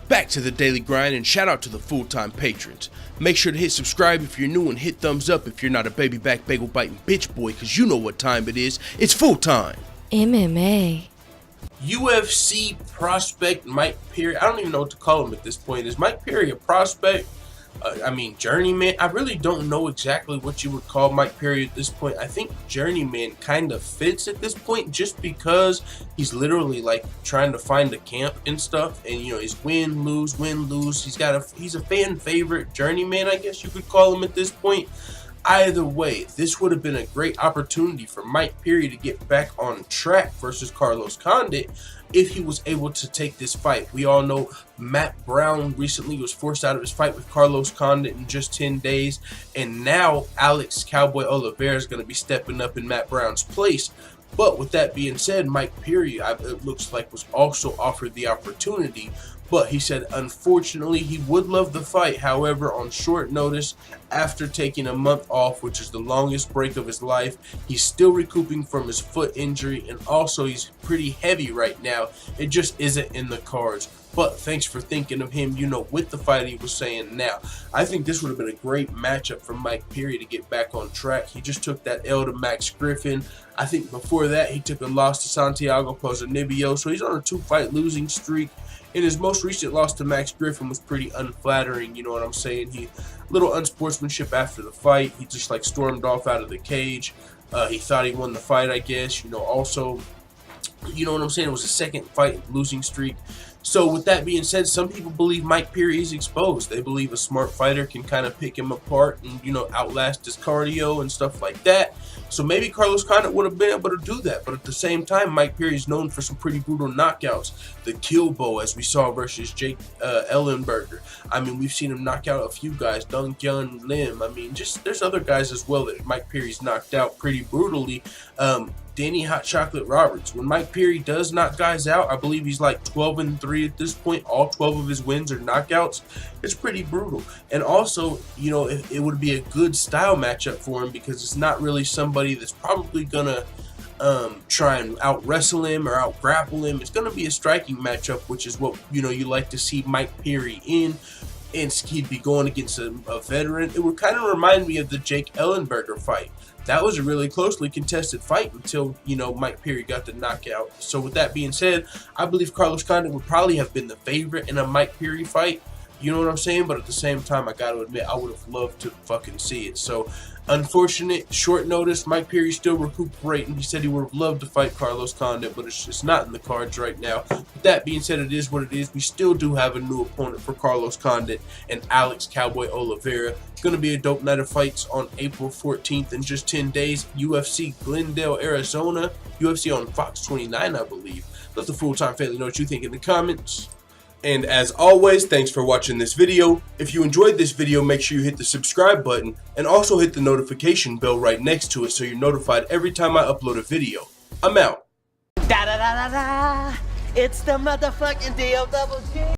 Back to the daily grind, and shout out to the full-time patrons. Make sure to hit subscribe if you're new and hit thumbs up if you're not a baby back bagel biting bitch boy, cause you know what time it is. It's full time. MMA. UFC prospect Mike Perry. I don't even know what to call him at this point. Is Mike Perry a prospect? Journeyman. I really don't know exactly what you would call Mike Perry at this point. I think journeyman kind of fits at this point just because he's literally like trying to find a camp and stuff, and you know, he's win lose. He's a fan favorite journeyman, I guess you could call him at this point. Either way, this would have been a great opportunity for Mike Perry to get back on track versus Carlos Condit if he was able to take this fight. We all know Matt Brown recently was forced out of his fight with Carlos Condit in just 10 days, and now Alex Cowboy Oliveira is going to be stepping up in Matt Brown's place. But with that being said, Mike Perry, it looks like, was also offered the opportunity, but he said unfortunately he would love the fight. However, on short notice, after taking a month off, which is the longest break of his life, he's still recouping from his foot injury, and also he's pretty heavy right now. It just isn't in the cards. But thanks for thinking of him, you know, with the fight he was saying now. I think this would have been a great matchup for Mike Perry to get back on track. He just took that L to Max Griffin. I think before that he took a loss to Santiago Ponzinibbio, so he's on a 2-fight losing streak. And his most recent loss to Max Griffin was pretty unflattering, you know what I'm saying? Little unsportsmanship after the fight. He just like stormed off out of the cage. He thought he won the fight, I guess. You know, also, you know what I'm saying? It was a second fight losing streak. So with that being said, some people believe Mike Perry is exposed. They believe a smart fighter can kind of pick him apart and, you know, outlast his cardio and stuff like that. So maybe Carlos Condit would have been able to do that. But at the same time, Mike Perry is known for some pretty brutal knockouts. The kill bow, as we saw versus Jake Ellenberger. I mean, we've seen him knock out a few guys. Dong Hyun Lim. I mean, just there's other guys as well that Mike Perry's knocked out pretty brutally. Danny Hot Chocolate Roberts. When Mike Perry does knock guys out, I believe he's like 12-3 at this point. All 12 of his wins are knockouts. It's pretty brutal. And also, you know, it would be a good style matchup for him because it's not really somebody that's probably gonna try and out wrestle him or out grapple him. It's gonna be a striking matchup, which is what, you know, you like to see Mike Perry in. And he'd be going against a veteran. It would kind of remind me of the Jake Ellenberger fight. That was a really closely contested fight until, you know, Mike Perry got the knockout. So with that being said, I believe Carlos Condit would probably have been the favorite in a Mike Perry fight. You know what I'm saying? But at the same time, I got to admit, I would have loved to fucking see it. So, unfortunate, short notice, Mike Perry's still recuperating. He said he would have loved to fight Carlos Condit, but it's just not in the cards right now. With that being said, it is what it is. We still do have a new opponent for Carlos Condit and Alex Cowboy Oliveira. It's going to be a dope night of fights on April 14th in just 10 days. UFC Glendale, Arizona. UFC on Fox 29, I believe. Let the full-time family know what you think in the comments. And as always, thanks for watching this video. If you enjoyed this video, make sure you hit the subscribe button and also hit the notification bell right next to it so you're notified every time I upload a video. I'm out. Da da da da da. It's the motherfucking DOG.